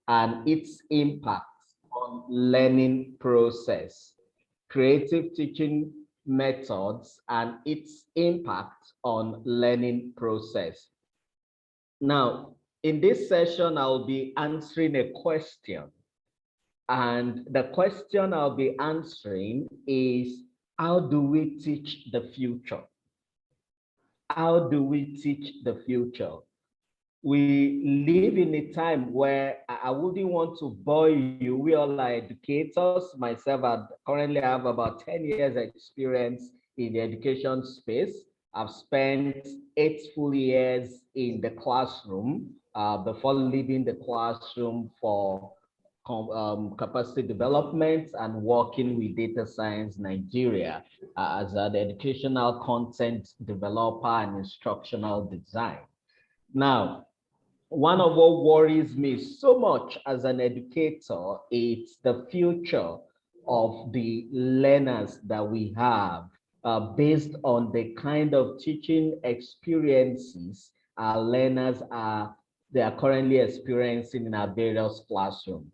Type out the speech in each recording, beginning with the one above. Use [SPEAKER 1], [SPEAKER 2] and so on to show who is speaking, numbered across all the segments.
[SPEAKER 1] and its impact on learning process, creative teaching methods and its impact on learning process. Now, in this session, I'll be answering a question. And the question I'll be answering is, how do we teach the future? How do we teach the future? We live in a time where I wouldn't want to bore you. We all are educators. Myself, I currently have about 10 years experience in the education space. I've spent 8 full years in the classroom before leaving the classroom for capacity development and working with Data Science Nigeria as an educational content developer and instructional design. Now, one of what worries me so much as an educator is the future of the learners that we have based on the kind of teaching experiences our learners they are currently experiencing in our various classrooms.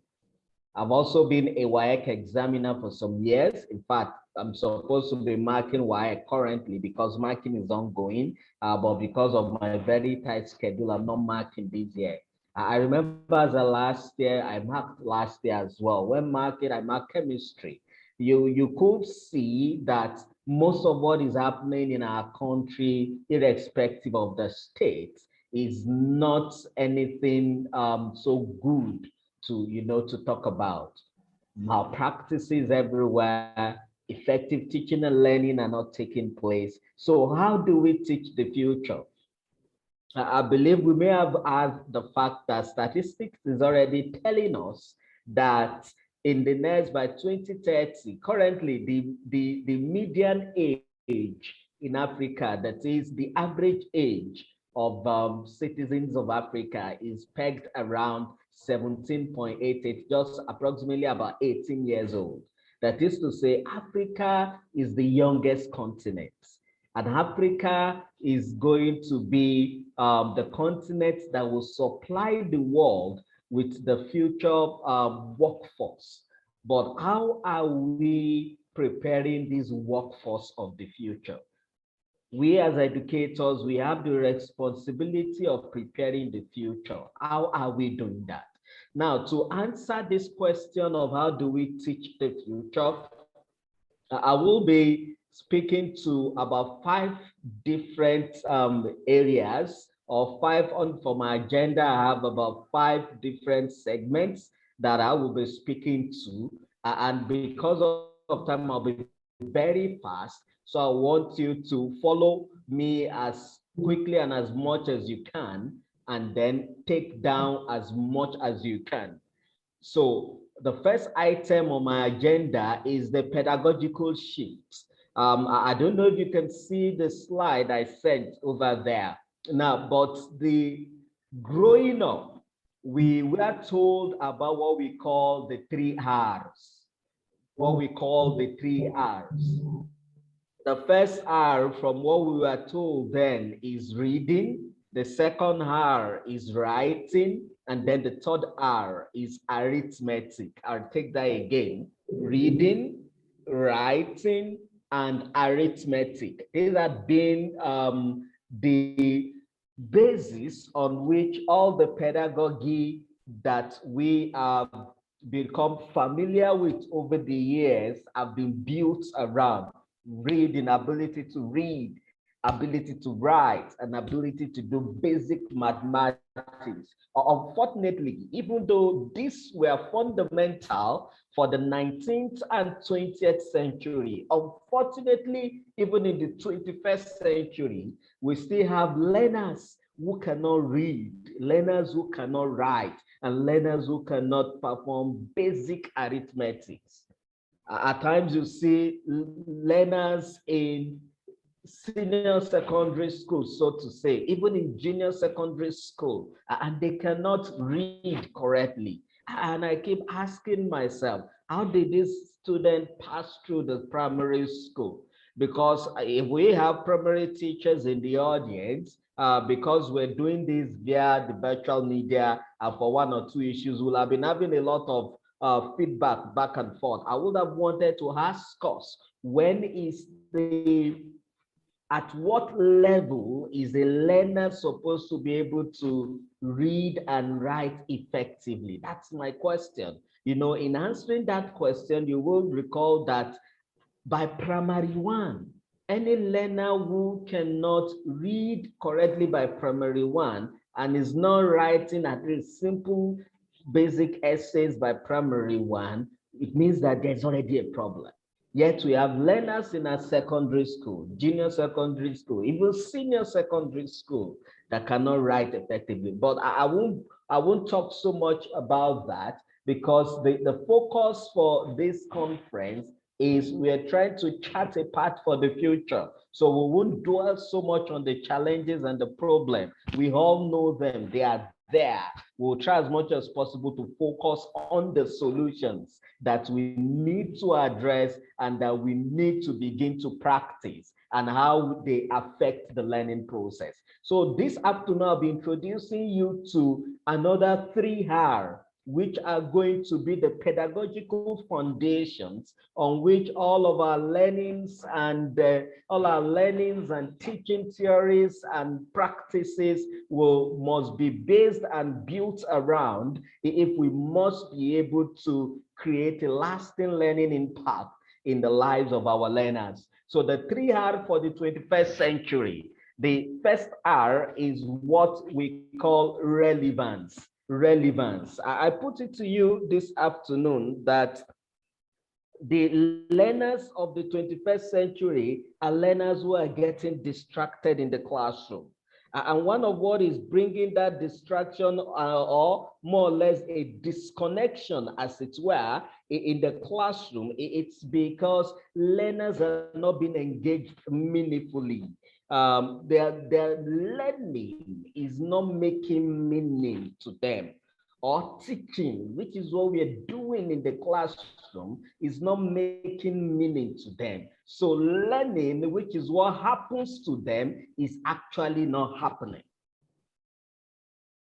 [SPEAKER 1] I've also been a WAEC examiner for some years. In fact, I'm supposed to be marking WAEC currently because marking is ongoing, but because of my very tight schedule, I'm not marking this year. I remember as a last year, I marked last year as well. When marking, I marked chemistry. You could see that most of what is happening in our country, irrespective of the state, is not anything so good to talk about. Malpractices everywhere, effective teaching and learning are not taking place. So how do we teach the future? I believe we may have had the fact that statistics is already telling us that in the next, by 2030, currently the median age in Africa, that is the average age of citizens of Africa, is pegged around 17.88, just approximately about 18 years old. That is to say, Africa is the youngest continent. And Africa is going to be the continent that will supply the world with the future workforce. But how are we preparing this workforce of the future? We as educators, we have the responsibility of preparing the future. How are we doing that? Now, to answer this question of how do we teach the future, I will be speaking to about 5 different areas, or 5 for my agenda. I have about 5 different segments that I will be speaking to. And because of time, I'll be very fast. So I want you to follow me as quickly and as much as you can, and then take down as much as you can. So the first item on my agenda is the pedagogical shift. I don't know if you can see the slide I sent over there. Now, but the growing up, we were told about what we call the 3 R's. What we call the 3 R's. The first R, from what we were told then, is reading. The second R is writing. And then the third R is arithmetic. I'll take that again. Reading, writing, and arithmetic. These have been the basis on which all the pedagogy that we have become familiar with over the years have been built around. Reading, ability to read, ability to write, and ability to do basic mathematics. Unfortunately, even though these were fundamental for the 19th and 20th century, unfortunately, even in the 21st century, we still have learners who cannot read, learners who cannot write, and learners who cannot perform basic arithmetics. At times you see learners in senior secondary school, so to say, even in junior secondary school, and they cannot read correctly. And I keep asking myself, how did this student pass through the primary school? Because if we have primary teachers in the audience, because we're doing this via the virtual media, for one or two issues, we'll have been having a lot of feedback back and forth. I would have wanted to ask us, at what level is a learner supposed to be able to read and write effectively? That's my question. In answering that question, you will recall that by primary one, any learner who cannot read correctly by primary one and is not writing at least simple basic essays by primary one, it means that there's already a problem. Yet we have learners in our secondary school, junior secondary school, even senior secondary school that cannot write effectively. But I won't talk so much about that, because the focus for this conference is we are trying to chart a path for the future. So we won't dwell so much on the challenges and the problem. We all know them, they are there. We'll try as much as possible to focus on the solutions that we need to address and that we need to begin to practice, and how they affect the learning process. So this afternoon, I'll be introducing you to another 3R, which are going to be the pedagogical foundations on which all of our learnings and teaching theories and practices must be based and built around, if we must be able to create a lasting learning impact in the lives of our learners. So the 3R for the 21st century, the first R is what we call relevance. Relevance. I put it to you this afternoon that the learners of the 21st century are learners who are getting distracted in the classroom. And one of what is bringing that distraction, or more or less a disconnection, as it were, in the classroom, it's because learners are not being engaged meaningfully. Their learning is not making meaning to them, or teaching, which is what we are doing in the classroom, is not making meaning to them. So learning, which is what happens to them, is actually not happening.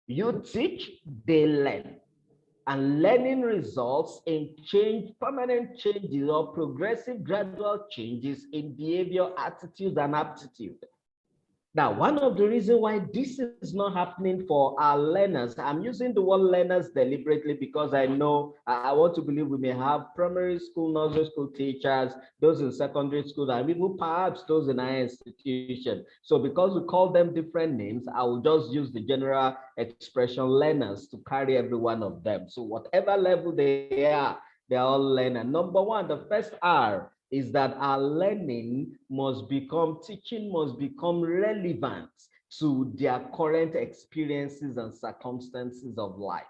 [SPEAKER 1] You teach, they learn. And learning results in permanent changes or progressive gradual changes in behavior, attitude, and aptitude. Now, one of the reasons why this is not happening for our learners, I'm using the word learners deliberately because I know, I want to believe we may have primary school, nursery school teachers, those in secondary school, and even perhaps those in higher institution. So because we call them different names, I will just use the general expression learners to carry every one of them. So whatever level they are all learner. Number one, the first R is that our teaching must become relevant to their current experiences and circumstances of life.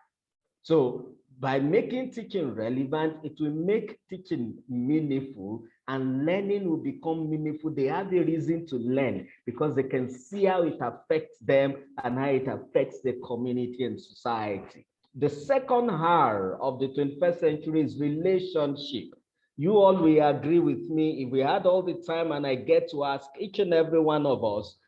[SPEAKER 1] So by making teaching relevant, it will make teaching meaningful, and learning will become meaningful. They have the reason to learn because they can see how it affects them and how it affects the community and society. The second R of the 21st century is relationship. You all will agree with me, if we had all the time and I get to ask each and every one of us,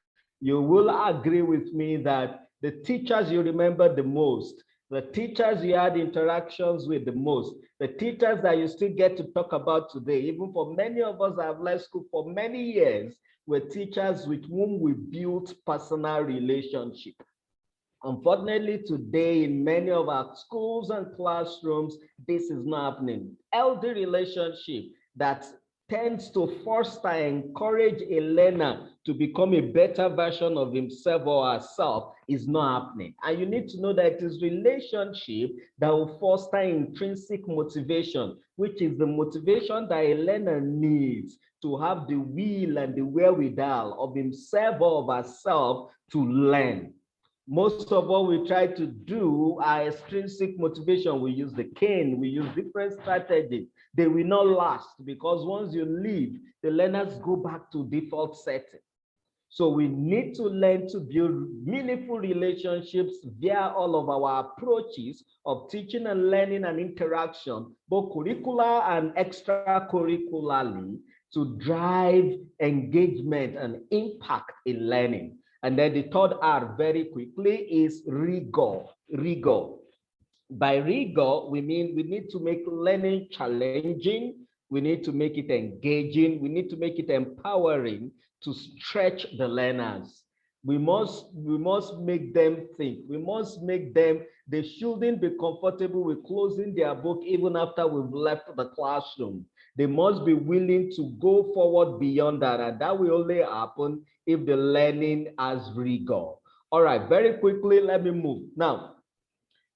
[SPEAKER 1] you will agree with me that the teachers you remember the most, the teachers you had interactions with the most, the teachers that you still get to talk about today, even for many of us that have left school for many years, were teachers with whom we built personal relationship. Unfortunately, today in many of our schools and classrooms, this is not happening. Healthy relationship that tends to foster and encourage a learner to become a better version of himself or herself is not happening. And you need to know that it is relationship that will foster intrinsic motivation, which is the motivation that a learner needs to have the will and the wherewithal of himself or of herself to learn. Most of what we try to do are extrinsic motivation. We use the cane, we use different strategies. They will not last because once you leave, the learners go back to default setting. So we need to learn to build meaningful relationships via all of our approaches of teaching and learning and interaction, both curricular and extracurricularly, to drive engagement and impact in learning. And then the third R, very quickly, is rigor. Rigor. By rigor, we mean we need to make learning challenging, we need to make it engaging, we need to make it empowering to stretch the learners. We must make them think. We must make them, they shouldn't be comfortable with closing their book even after we've left the classroom. They must be willing to go forward beyond that, and that will only happen if the learning has rigor. All right, very quickly, let me move. Now,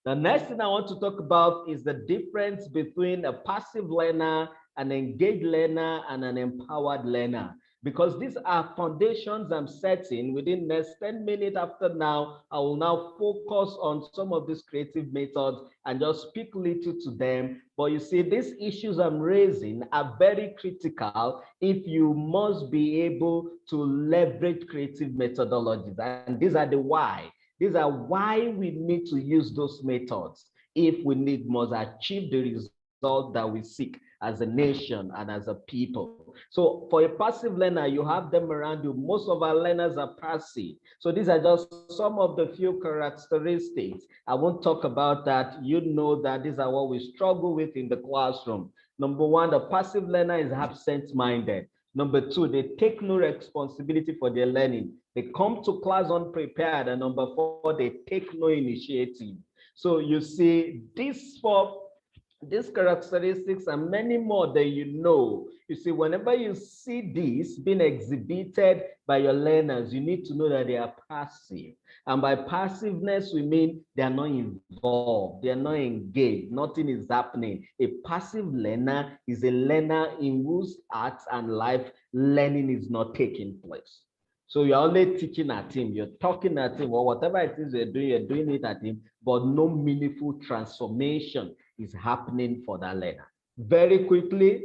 [SPEAKER 1] the next thing I want to talk about is the difference between a passive learner, an engaged learner, and an empowered learner. Because these are foundations I'm setting. Within the next 10 minutes after now, I will now focus on some of these creative methods and just speak little to them. But you see, these issues I'm raising are very critical if you must be able to leverage creative methodologies. And these are the why. These are why we need to use those methods if we must achieve the result that we seek as a nation and as a people. So for a passive learner, you have them around you. Most of our learners are passive. So these are just some of the few characteristics. I won't talk about that. You know that these are what we struggle with in the classroom. Number one, the passive learner is absent-minded. Number two, they take no responsibility for their learning. They come to class unprepared. And number four, they take no initiative. So you see, these characteristics and many more that you know. You see, whenever you see this being exhibited by your learners, you need to know that they are passive. And by passiveness, we mean they are not involved, they are not engaged, nothing is happening. A passive learner is a learner in whose heart and life learning is not taking place. So you're only teaching at him, you're talking at him, or whatever it is you're doing it at him, but no meaningful transformation is happening for that learner. Very quickly,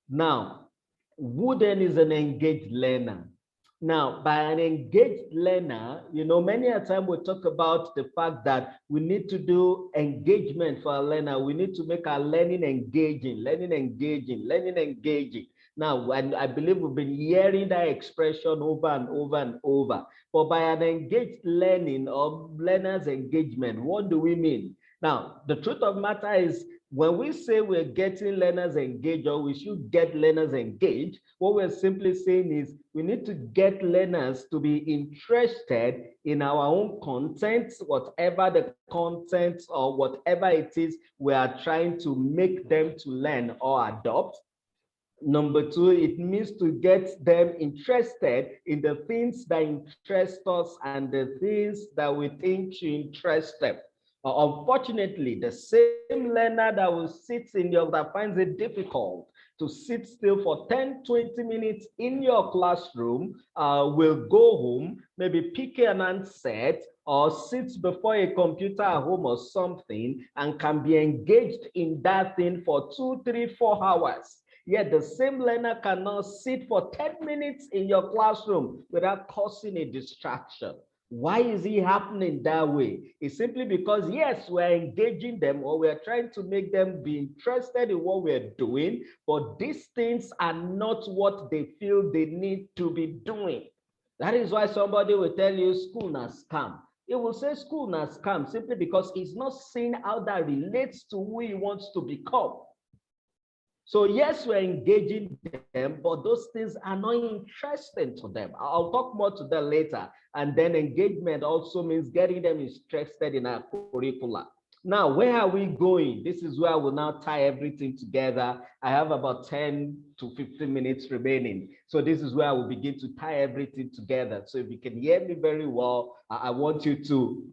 [SPEAKER 1] now, who then is an engaged learner? Now, by an engaged learner, you know, many a time we talk about the fact that we need to do engagement for our learner. We need to make our learning engaging, learning engaging, learning engaging. Now, I believe we've been hearing that expression over and over and over. But by an engaged learning or learner's engagement, what do we mean? Now, the truth of the matter is, when we say we're getting learners engaged or we should get learners engaged, what we're simply saying is we need to get learners to be interested in our own content, whatever the content or whatever it is we are trying to make them to learn or adopt. Number two, it means to get them interested in the things that interest us and the things that we think should interest them. Unfortunately, the same learner that will sit that finds it difficult to sit still for 10, 20 minutes in your classroom will go home, maybe pick an handset or sit before a computer at home or something and can be engaged in that thing for 2, 3, 4 hours. Yet the same learner cannot sit for 10 minutes in your classroom without causing a distraction. Why is it happening that way? It's simply because, yes, we're engaging them or we're trying to make them be interested in what we're doing, but these things are not what they feel they need to be doing. That is why somebody will tell you school na scam. He will say school na scam simply because he's not seeing how that relates to who he wants to become. So yes, we're engaging them, but those things are not interesting to them. I'll talk more to that later. And then engagement also means getting them interested in our curricula. Now, where are we going? This is where I will now tie everything together. I have about 10 to 15 minutes remaining. So this is where I will begin to tie everything together. So if you can hear me very well, I want you to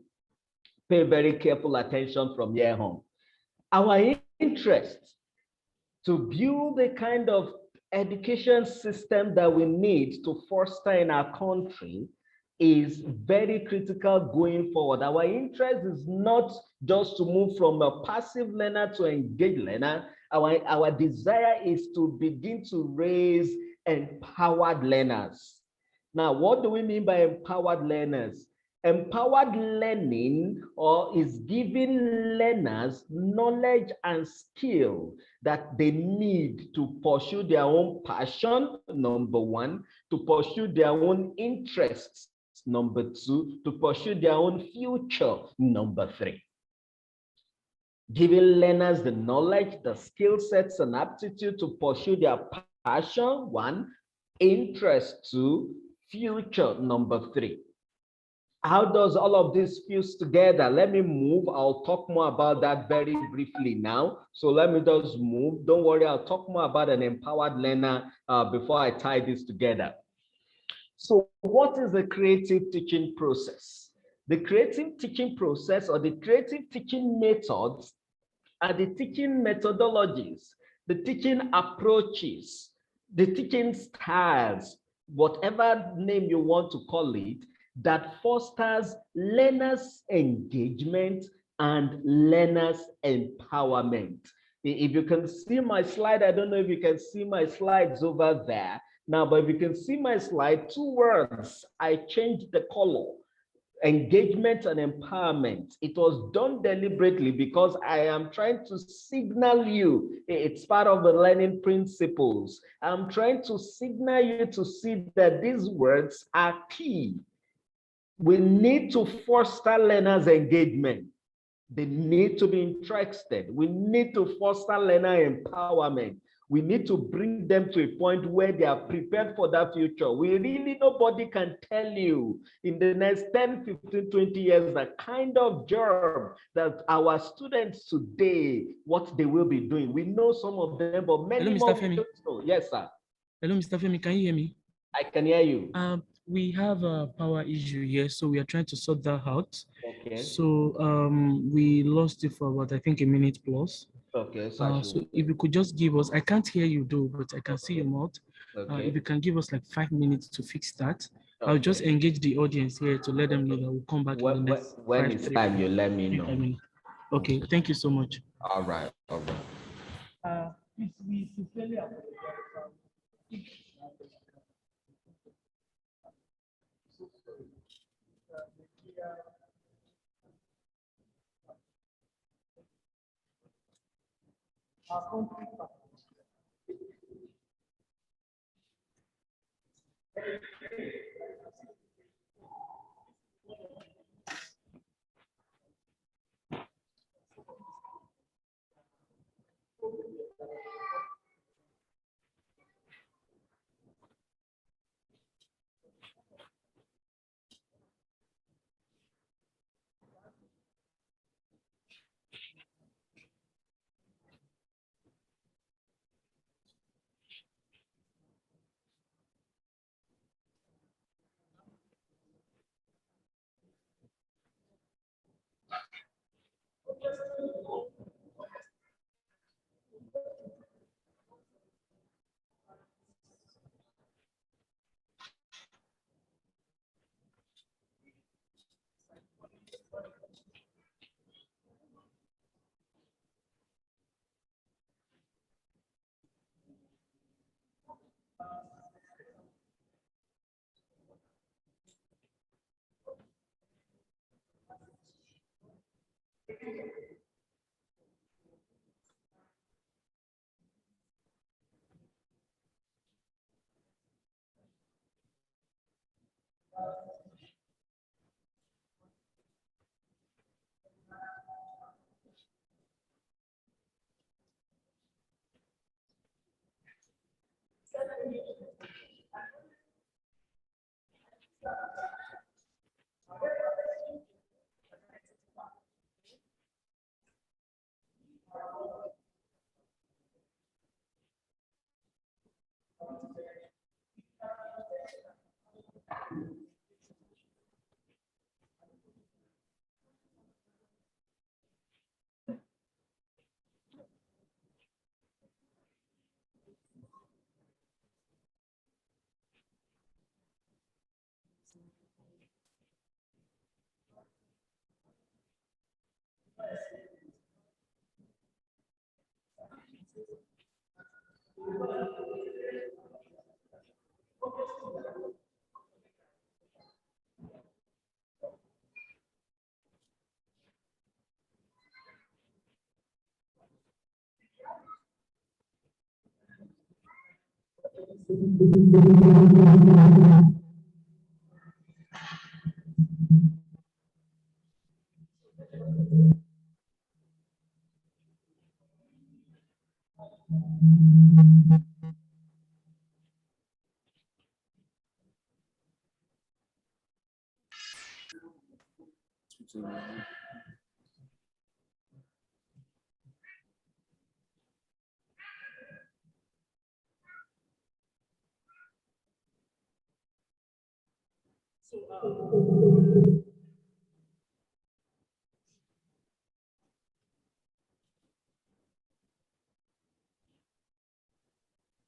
[SPEAKER 1] pay very careful attention from here home. Our interest to build the kind of education system that we need to foster in our country is very critical going forward. Our interest is not just to move from a passive learner to engaged learner. Our desire is to begin to raise empowered learners. Now, what do we mean by empowered learners? Empowered learning is giving learners knowledge and skill that they need to pursue their own passion, number one, to pursue their own interests, Number 2, to pursue their own future. Number 3, giving learners the knowledge, the skill sets, and aptitude to pursue their passion. 1, interest. 2, future. Number 3. How does all of this fuse together? Let me move. I'll talk more about that very briefly now. So let me just move. Don't worry, I'll talk more about an empowered learner before I tie this together. So what is the creative teaching process? The creative teaching process, or the creative teaching methods, are the teaching methodologies, the teaching approaches, the teaching styles, whatever name you want to call it, that fosters learners' engagement and learners' empowerment. If you can see my slide, I don't know if you can see my slides over there. Now, but if you can see my slide, 2 words, I changed the color. Engagement and empowerment. It was done deliberately because I am trying to signal you. It's part of the learning principles. I'm trying to signal you to see that these words are key. We need to foster learners' engagement. They need to be interested. We need to foster learner empowerment. We need to bring them to a point where they are prepared for that future. Nobody can tell you in the next 10, 15, 20 years the kind of job that our students today, what they will be doing. We know some of them, but many more don't know. Yes, sir.
[SPEAKER 2] Hello, Mr. Femi, can you hear me?
[SPEAKER 1] I can hear you.
[SPEAKER 2] We have a power issue here, so we are trying to sort that out.
[SPEAKER 1] Okay.
[SPEAKER 2] So we lost it for about, I think, a minute plus.
[SPEAKER 1] Okay.
[SPEAKER 2] So if you could just give us, I can't hear you though, but I can see your mouth.
[SPEAKER 1] Okay.
[SPEAKER 2] If you can give us like 5 minutes to fix that, I'll just engage the audience here to let them know that we'll come back in the next
[SPEAKER 1] when it's time, you let me know.
[SPEAKER 2] Okay, thank you so much.
[SPEAKER 1] All right, all
[SPEAKER 2] right. We sincerely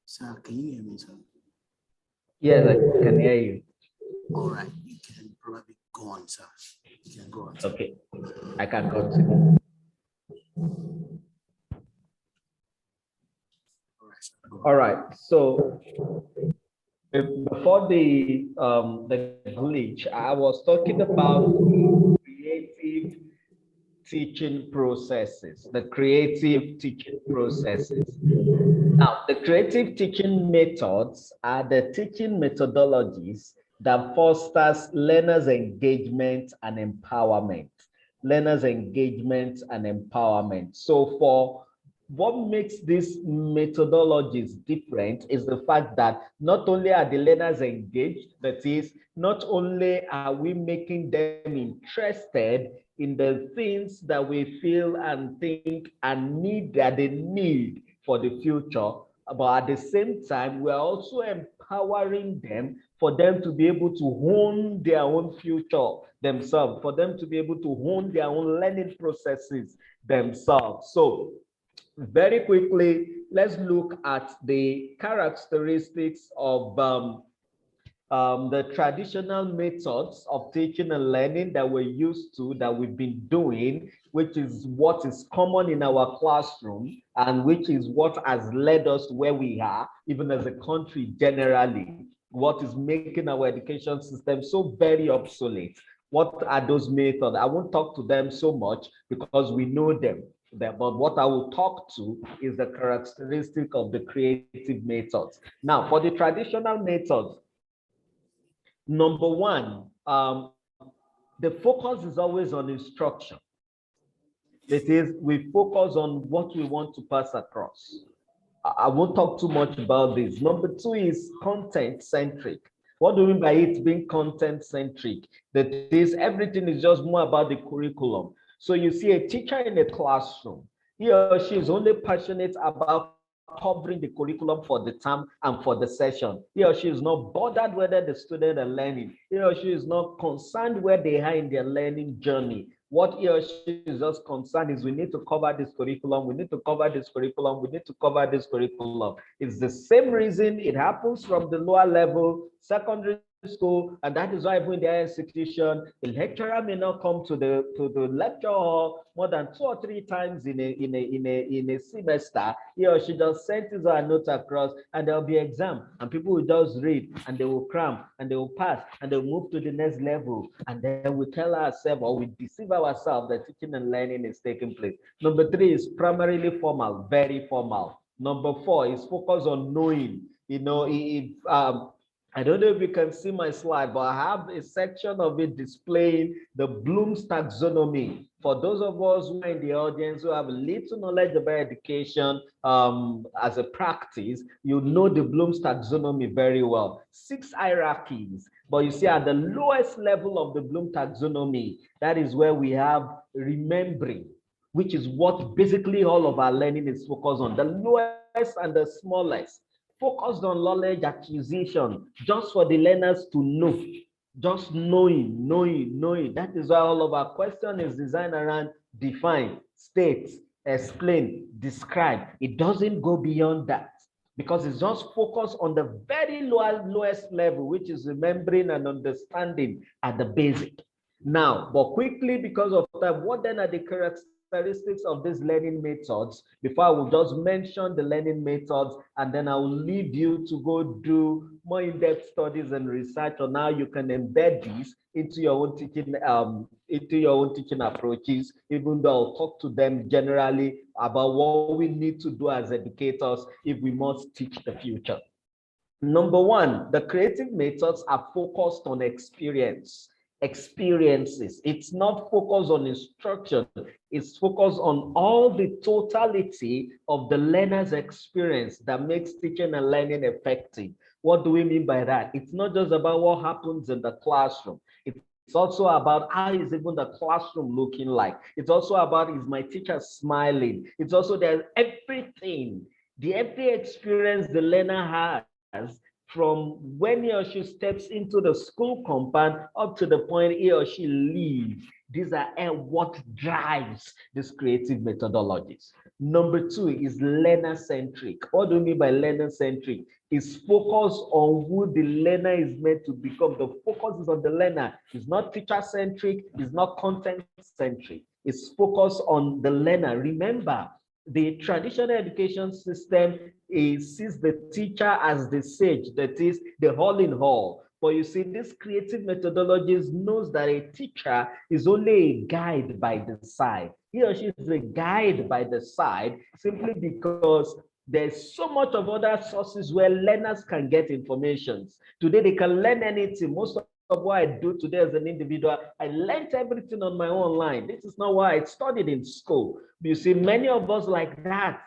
[SPEAKER 3] Sir, can you hear me, sir?
[SPEAKER 1] Yes, I can hear you.
[SPEAKER 3] All right, you can probably go on, sir. You can go on. Sir.
[SPEAKER 1] Okay, I can continue. All right, so before the glitch, I was talking about creative teaching processes, the creative teaching processes. Now, the creative teaching methods are the teaching methodologies that fosters learners' engagement and empowerment. Learners' engagement and empowerment. So for what makes these methodologies different is the fact that not only are the learners engaged, that is, not only are we making them interested in the things that we feel and think and need that they need for the future, but at the same time, we're also empowering them for them to be able to hone their own future themselves, for them to be able to hone their own learning processes themselves. So very quickly, let's look at the characteristics of the traditional methods of teaching and learning that we're used to, that we've been doing, which is what is common in our classroom and which is what has led us to where we are, even as a country generally, what is making our education system so very obsolete. What are those methods? I won't talk to them so much because we know them. But what I will talk to is the characteristic of the creative methods. Now, for the traditional methods, number one, the focus is always on instruction. That is, we focus on what we want to pass across. I won't talk too much about this. Number two is content centric. What do we mean by it being content centric? That is, everything is just more about the curriculum. So you see a teacher in a classroom, he or she is only passionate about covering the curriculum for the term and for the session. He or she is not bothered whether the students are learning. He or she is not concerned where they are in their learning journey. What he or she is just concerned is we need to cover this curriculum, we need to cover this curriculum, we need to cover this curriculum. It's the same reason it happens from the lower level, secondary school, and that is why even in their institution, the lecturer may not come to the lecture hall more than 2 or 3 times in a semester. He or she just sends his or her notes across, and there'll be exam, and people will just read, and they will cram, and they will pass, and they'll move to the next level, and then we tell ourselves or we deceive ourselves that teaching and learning is taking place. Number three is primarily formal, very formal. Number four is focus on knowing. You know, if I don't know if you can see my slide, but I have a section of it displaying the Bloom's taxonomy. For those of us who are in the audience who have little knowledge about education as a practice, you know the Bloom's taxonomy very well. 6 hierarchies, but you see at the lowest level of the Bloom taxonomy, that is where we have remembering, which is what basically all of our learning is focused on, the lowest and the smallest. Focused on knowledge acquisition, just for the learners to know, just knowing. That is why all of our question is designed around define, state, explain, describe. It doesn't go beyond that because it's just focused on the very lowest level, which is remembering and understanding at the basic. Now, but quickly, because of time, what then are the characteristics of these learning methods? Before I will just mention the learning methods, and then I will leave you to go do more in-depth studies and research on how you can embed these into your own teaching approaches, even though I'll talk to them generally about what we need to do as educators if we must teach the future. Number one, the creative methods are focused on experience. experiences. It's not focused on instruction. It's focused on all the totality of the learner's experience that makes teaching and learning effective. What do we mean by that? It's not just about what happens in the classroom. It's also about how is even the classroom looking like. It's also about, is my teacher smiling? It's also, there's everything, the every experience the learner has from when he or she steps into the school compound up to the point he or she leaves. These are what drives these creative methodologies. Number two is learner-centric. What do we mean by learner-centric? It's focused on who the learner is meant to become. The focus is on the learner. It's not teacher-centric. It's not content-centric. It's focused on the learner. Remember, the traditional education system sees the teacher as the sage, that is the all in all. But you see, this creative methodologies knows that a teacher is only a guide by the side. He or she is a guide by the side simply because there's so much of other sources where learners can get information. Today, they can learn anything. Most of what I do today as an individual, I learned everything on my own line. This is not what I studied in school. You see, many of us like that.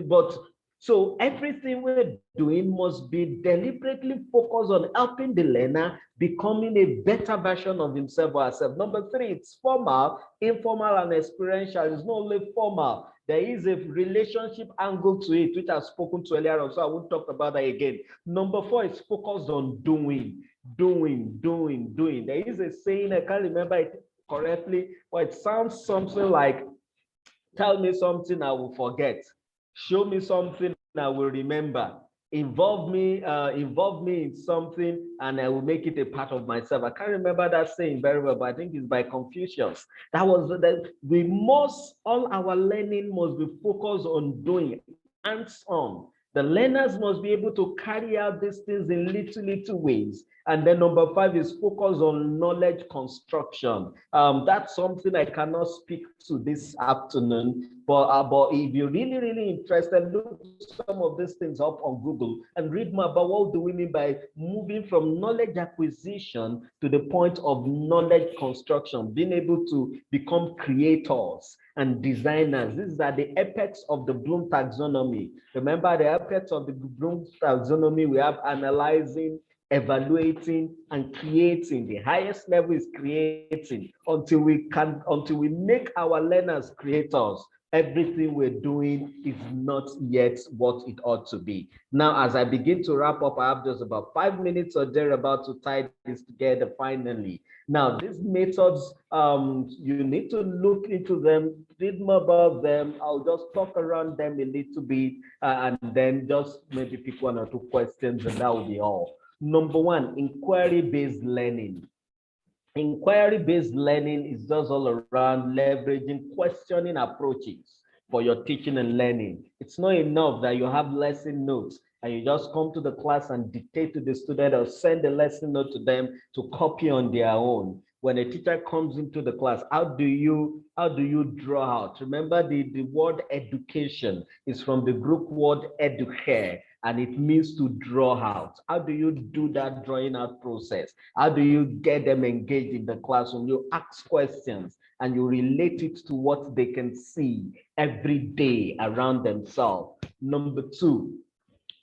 [SPEAKER 1] But so everything we're doing must be deliberately focused on helping the learner becoming a better version of himself or herself. Number three, it's formal, informal, and experiential. It's not only formal. There is a relationship angle to it, which I've spoken to earlier on, so I won't talk about that again. Number four, it's focused on doing. There is a saying, I can't remember it correctly, but it sounds something like, tell me something I will forget. Show me something I will remember. Involve me in something and I will make it a part of myself. I can't remember that saying very well, but I think it's by Confucius. That was that all our learning must be focused on doing, hands-on. The learners must be able to carry out these things in little ways. And then number five is focus on knowledge construction. That's something I cannot speak to this afternoon, but if you're really interested, look some of these things up on Google and read more about what do we mean by moving from knowledge acquisition to the point of knowledge construction, being able to become creators and designers. These are the apex of the Bloom taxonomy. Remember, the apex of the Bloom taxonomy, we have analyzing, evaluating, and creating. The highest level is creating. Until we make our learners creators, everything we're doing is not yet what it ought to be. Now, as I begin to wrap up, I have just about 5 minutes or thereabout to tie this together finally. Now, these methods, you need to look into them, read more about them. I'll just talk around them a little bit and then just maybe pick one or two questions, and that will be all. Number one, inquiry-based learning. Inquiry-based learning is just all around leveraging questioning approaches for your teaching and learning. It's not enough that you have lesson notes and you just come to the class and dictate to the student or send a lesson note to them to copy on their own. When a teacher comes into the class, how do you draw out? Remember, the word education is from the Greek word educare, and it means to draw out. How do you do that drawing out process? How do you get them engaged in the classroom? You ask questions and you relate it to what they can see every day around themselves. Number two,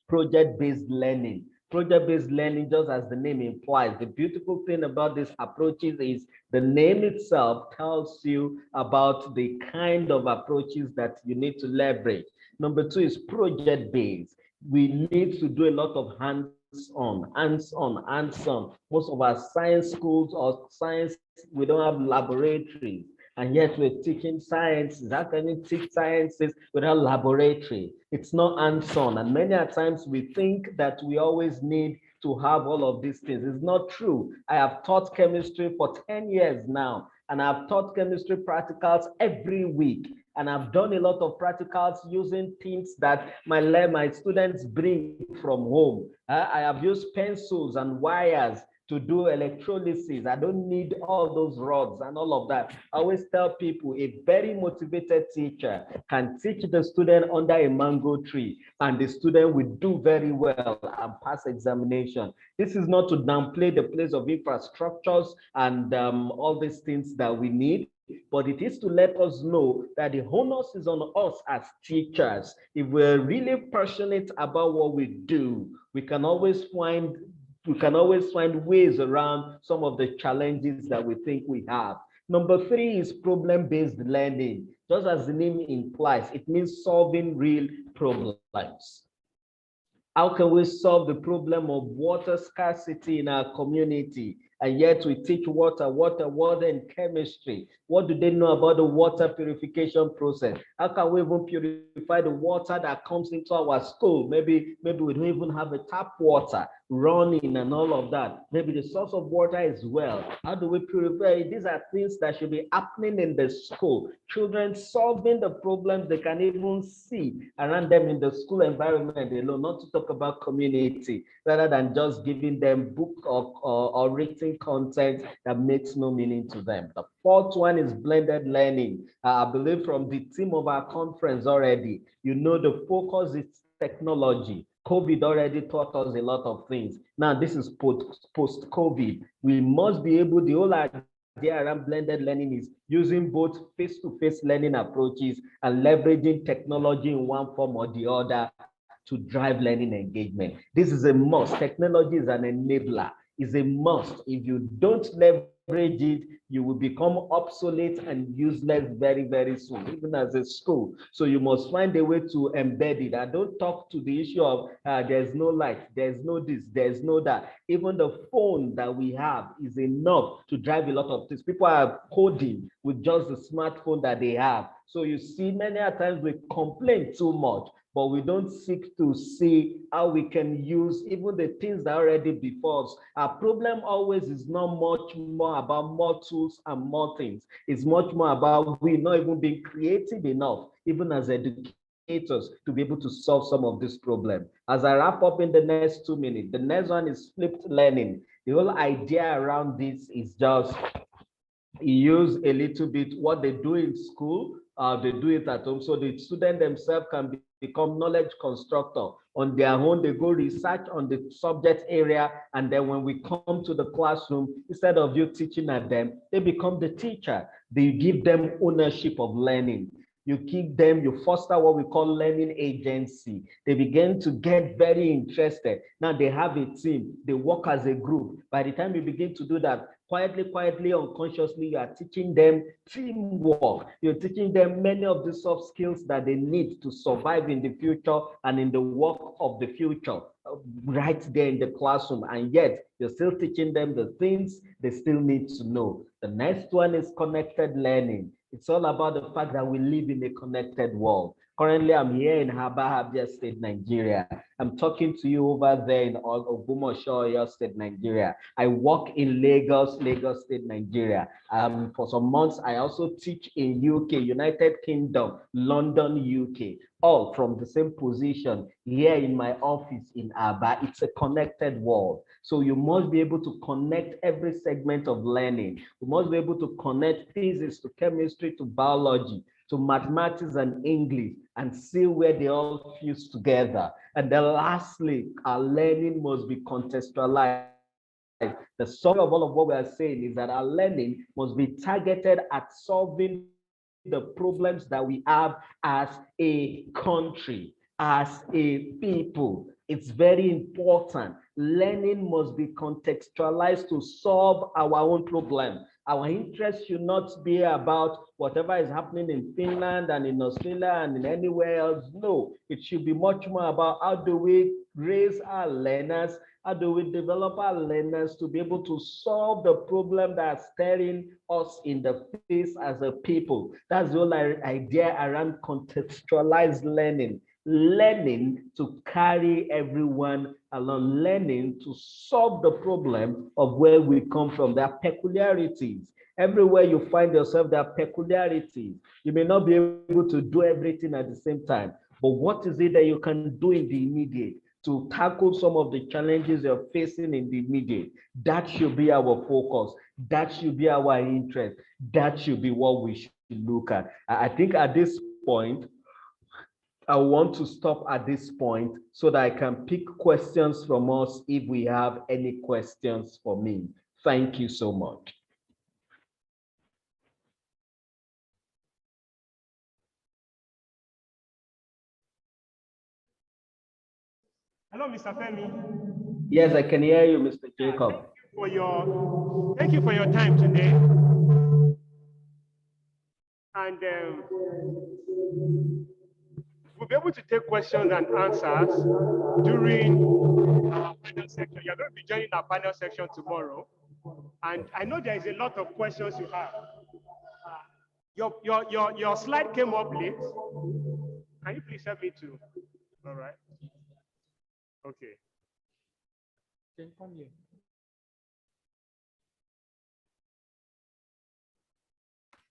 [SPEAKER 1] project-based learning. Project-based learning, just as the name implies, the beautiful thing about these approaches is the name itself tells you about the kind of approaches that you need to leverage. Number two is project-based. We need to do a lot of hands-on. Most of our science schools or science, we don't have laboratories. And yet we're teaching sciences. How can you teach sciences without laboratory? It's not hands-on. And many times we think that we always need to have all of these things. It's not true. I have taught chemistry for 10 years now, and I've taught chemistry practicals every week. And I've done a lot of practicals using things that my students bring from home. I have used pencils and wires to do electrolysis. I don't need all those rods and all of that. I always tell people a very motivated teacher can teach the student under a mango tree, and the student will do very well and pass examination. This is not to downplay the place of infrastructures and all these things that we need, but it is to let us know that the onus is on us as teachers. If we're really passionate about what we do, we can always find ways around some of the challenges that we think we have. Number 3 is problem-based learning. Just as the name implies, it means solving real problems. How can we solve the problem of water scarcity in our community? And yet we teach water, and chemistry. What do they know about the water purification process? How can we even purify the water that comes into our school? Maybe we don't even have a tap water running and all of that. Maybe the source of water is well. How do we purify it? These are things that should be happening in the school. Children solving the problems they can even see around them in the school environment alone, not to talk about community, rather than just giving them book or written content that makes no meaning to them. The 4th one is blended learning. I believe from the theme of our conference already, you know the focus is technology. COVID already taught us a lot of things. Now this is post-COVID. We must be able, the whole idea around blended learning is using both face-to-face learning approaches and leveraging technology in one form or the other to drive learning engagement. This is a must. Technology is an enabler. It's a must. If you don't leverage it, you will become obsolete and useless very, very soon, even as a school. So you must find a way to embed it. I don't talk to the issue of there's no light, there's no this, there's no that. Even the phone that we have is enough to drive a lot of things. People are coding with just the smartphone that they have. So you see, many times we complain too much, but we don't seek to see how we can use even the things that are already before us. Our problem always is not much more about more tools and more things. It's much more about we not even being creative enough, even as educators, to be able to solve some of this problem. As I wrap up in the next 2 minutes, the next one is flipped learning. The whole idea around this is just use a little bit what they do in school, they do it at home, so the student themselves can become knowledge constructor on their own. They go research on the subject area, and then when we come to the classroom, instead of you teaching at them, they become the teacher. They give them ownership of learning. You keep them, you foster what we call learning agency. They begin to get very interested. Now they have a team, they work as a group. By the time you begin to do that, quietly, unconsciously, you are teaching them teamwork. You're teaching them many of the soft skills that they need to survive in the future and in the work of the future, right there in the classroom. And yet, you're still teaching them the things they still need to know. The next one is connected learning. It's all about the fact that we live in a connected world. Currently, I'm here in Abia State, Nigeria. I'm talking to you over there in Ogbomoso State, Nigeria. I work in Lagos State, Nigeria. For some months, I also teach in UK, United Kingdom, London, UK, all from the same position here in my office in Aba. It's a connected world. So you must be able to connect every segment of learning. You must be able to connect physics to chemistry to biology to mathematics and English and see where they all fuse together. And then lastly, our learning must be contextualized. The summary of all of what we are saying is that our learning must be targeted at solving the problems that we have as a country, as a people. It's very important. Learning must be contextualized to solve our own problem. Our interest should not be about whatever is happening in Finland and in Australia and in anywhere else. No, it should be much more about how do we raise our learners, how do we develop our learners to be able to solve the problem that's staring us in the face as a people. That's the whole idea around contextualized learning. Learning to carry everyone along, learning to solve the problem of where we come from. There are peculiarities. Everywhere you find yourself, there are peculiarities. You may not be able to do everything at the same time, but what is it that you can do in the immediate? to tackle some of the challenges you're facing in the immediate. That should be our focus. That should be our interest. That should be what we should look at. I think at this point, I want to stop at this point so that I can pick questions from us if we have any questions for me. Thank you so much.
[SPEAKER 4] Hello, Mr. Femi.
[SPEAKER 1] Yes, I can hear you, Mr. Jacob.
[SPEAKER 4] Thank you for your time today. And we'll be able to take questions and answers during our panel section. You're going to be joining our panel section tomorrow. And I know there is a lot of questions you have. Your slide came up late. Can you please help me to? All right. Okay.
[SPEAKER 2] Then come here.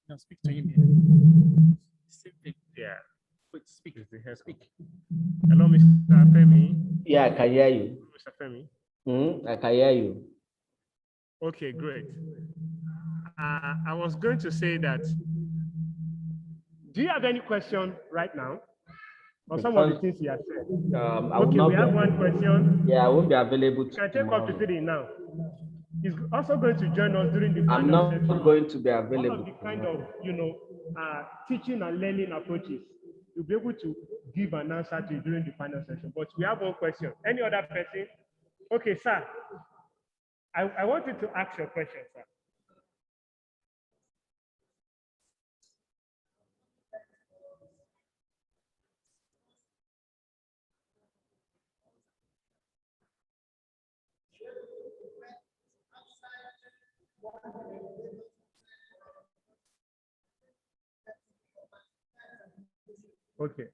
[SPEAKER 2] Now speak to him here. Same thing.
[SPEAKER 4] Yeah.
[SPEAKER 2] Wait, speak. Speak.
[SPEAKER 4] Hello, Mr. Femi.
[SPEAKER 1] Yeah, I can hear you.
[SPEAKER 4] Mr. Femi.
[SPEAKER 1] I can hear you.
[SPEAKER 4] Okay, great. I was going to say that, do you have any question right now? Or some of the things he has said? Okay, we have one question.
[SPEAKER 1] Yeah, I won't be available
[SPEAKER 4] You can take
[SPEAKER 1] tomorrow.
[SPEAKER 4] up to 3 now. He's also going to join us during the
[SPEAKER 1] I'm
[SPEAKER 4] panel
[SPEAKER 1] not
[SPEAKER 4] section.
[SPEAKER 1] going to be
[SPEAKER 4] One
[SPEAKER 1] available.
[SPEAKER 4] of the kind of, teaching and learning approaches. You'll be able to give an answer to it during the panel session. But we have one question. Any other person? Okay, sir. I want you to ask your question, sir. Okay.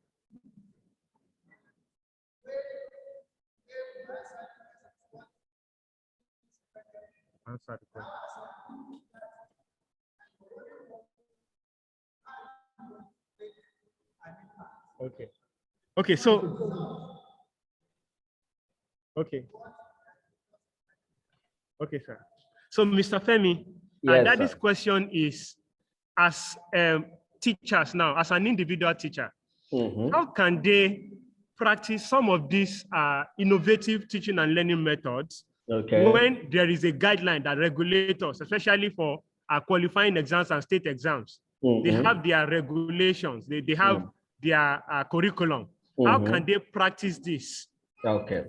[SPEAKER 4] Answer the question. Okay. Okay, so okay. Okay, sir. So, Mr. Femi,
[SPEAKER 1] Yes,
[SPEAKER 4] Daddy's
[SPEAKER 1] sir.
[SPEAKER 4] question is, as teachers now, as an individual teacher, how can they practice some of these innovative teaching and learning methods when there is a guideline that regulates us, especially for qualifying exams and state exams? They have their regulations, they have their curriculum. How can they practice this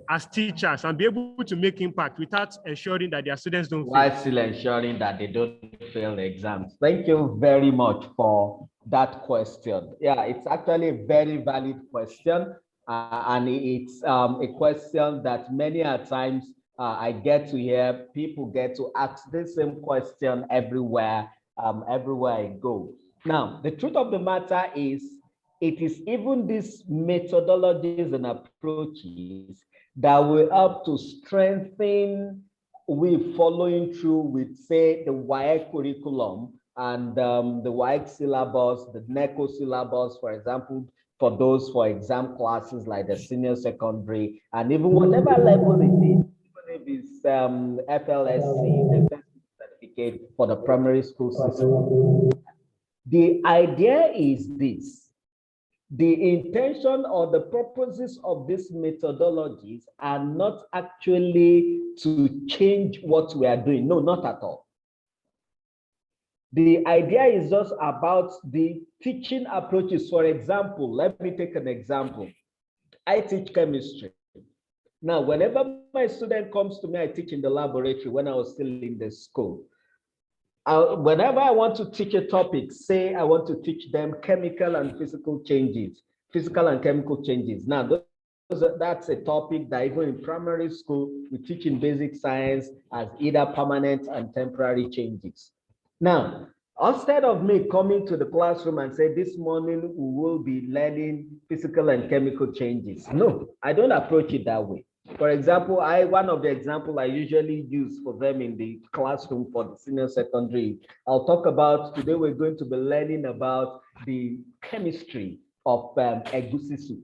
[SPEAKER 4] as teachers and be able to make impact without ensuring that their students don't fail?
[SPEAKER 1] While still ensuring that they don't fail the exams. Thank you very much for that question. Yeah, it's actually a very valid question. And it's a question that many a times I get to hear people get to ask the same question everywhere I go. Now, the truth of the matter is, it is even these methodologies and approaches that will help to strengthen we following through with, say, the WAEC curriculum and the WAEC syllabus, the NECO syllabus, for example, for those for exam classes like the senior secondary, and even whatever level it is, even if it's FLSC, the certificate for the primary school system. The idea is this. The intention or the purposes of these methodologies are not actually to change what we are doing. No, not at all. The idea is just about the teaching approaches. For example, let me take an example. I teach chemistry. Now, whenever my student comes to me, I teach in the laboratory when I was still in the school. Whenever I want to teach a topic, say I want to teach them chemical and physical changes, physical and chemical changes. Now, that's a topic that even in primary school, we teach in basic science as either permanent and temporary changes. Now, instead of me coming to the classroom and say, this morning we will be learning physical and chemical changes. No, I don't approach it that way. For example, one of the examples I usually use for them in the classroom for the senior secondary, I'll talk about, today we're going to be learning about the chemistry of egusi soup.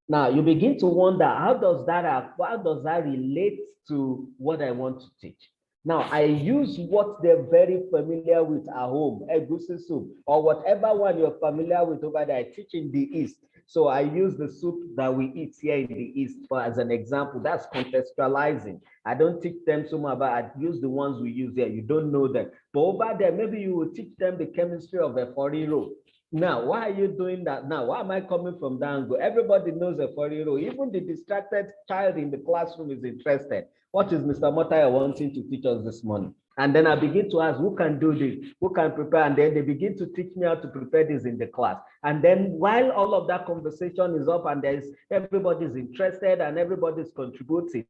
[SPEAKER 1] Now you begin to wonder, how does that relate to what I want to teach? Now I use what they're very familiar with at home, egusi soup, or whatever one you're familiar with over there. I teach in the East. So I use the soup that we eat here in the East for as an example. That's contextualizing. I don't teach them so much, but I use the ones we use here. You don't know them. But over there, maybe you will teach them the chemistry of a foriro. Now, why are you doing that? Now, why am I coming from that angle? Everybody knows a foriro. Even the distracted child in the classroom is interested. What is Mr. Omotayo wanting to teach us this morning? And then I begin to ask, who can do this? Who can prepare? And then they begin to teach me how to prepare this in the class. And then while all of that conversation is up and everybody's interested and everybody's contributing,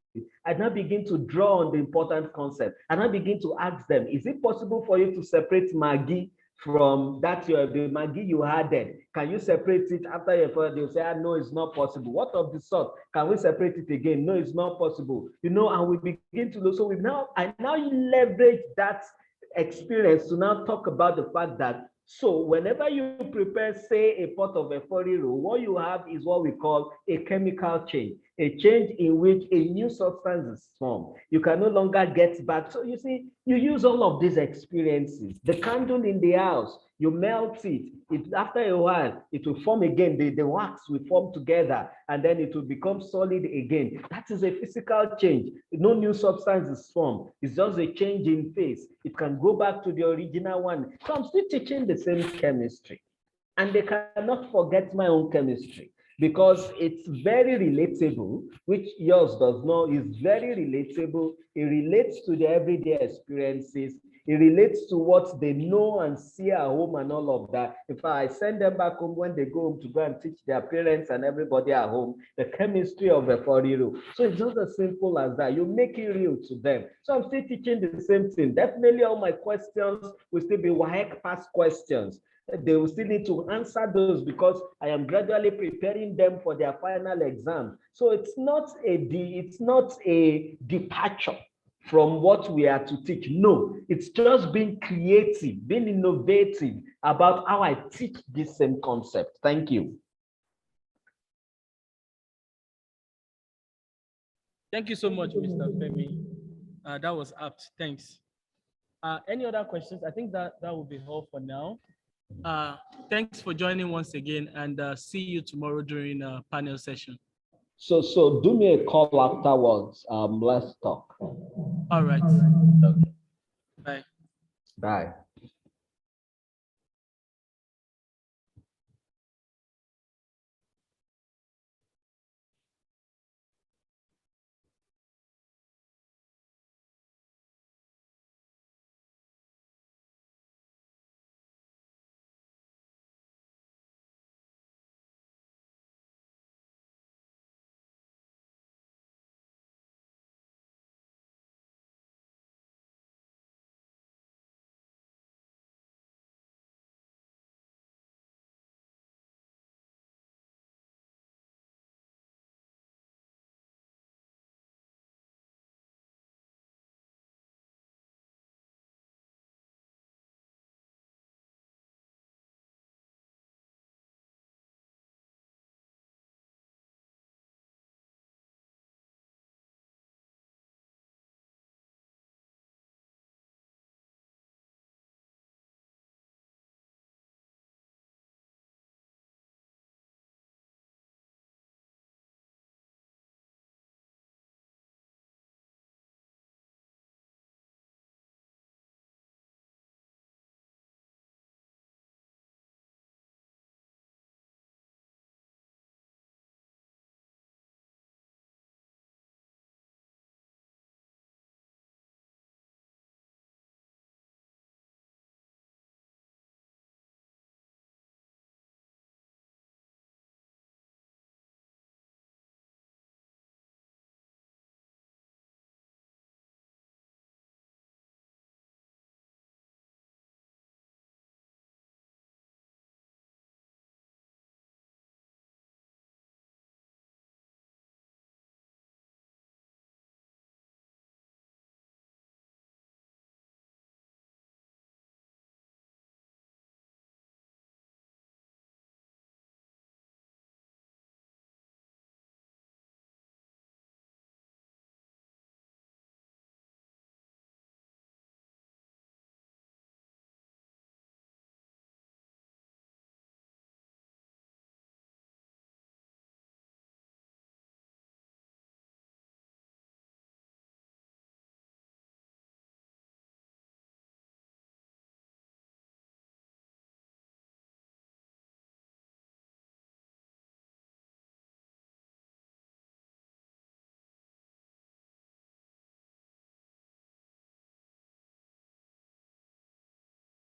[SPEAKER 1] I now begin to draw on the important concept. And I begin to ask them, is it possible for you to separate Maggie from that the Maggie you added? Can you separate it after they'll say, no, it's not possible. What of the salt? Can we separate it again? No, it's not possible. And we begin to look. So I now leverage that experience to now talk about the fact that, so whenever you prepare, say, a pot of a foriro, what you have is what we call a chemical change, a change in which a new substance is formed. You can no longer get back. So you see, you use all of these experiences. The candle in the house, you melt it. After a while, it will form again. The wax will form together, and then it will become solid again. That is a physical change. No new substance is formed. It's just a change in phase. It can go back to the original one. So I'm still teaching the same chemistry. And they cannot forget my own chemistry, because it's very relatable, which yours does not. Is very relatable. It relates to the everyday experiences. It relates to what they know and see at home and all of that. In fact, I send them back home when they go home to go and teach their parents and everybody at home the chemistry of a foriro. So it's not as simple as that. You make it real to them. So I'm still teaching the same thing. Definitely all my questions will still be WAEC pass questions. They will still need to answer those because I am gradually preparing them for their final exam. So it's not a departure from what we are to teach. No, it's just being creative, being innovative about how I teach this same concept. Thank you.
[SPEAKER 2] Thank you so much, Mr. Femi. That was apt. Thanks. Any other questions? I think that will be all for now. Thanks for joining once again, and see you tomorrow during a panel session.
[SPEAKER 1] So do me a call afterwards. Let's talk.
[SPEAKER 2] All right.
[SPEAKER 1] Okay.
[SPEAKER 2] Bye.
[SPEAKER 1] Bye.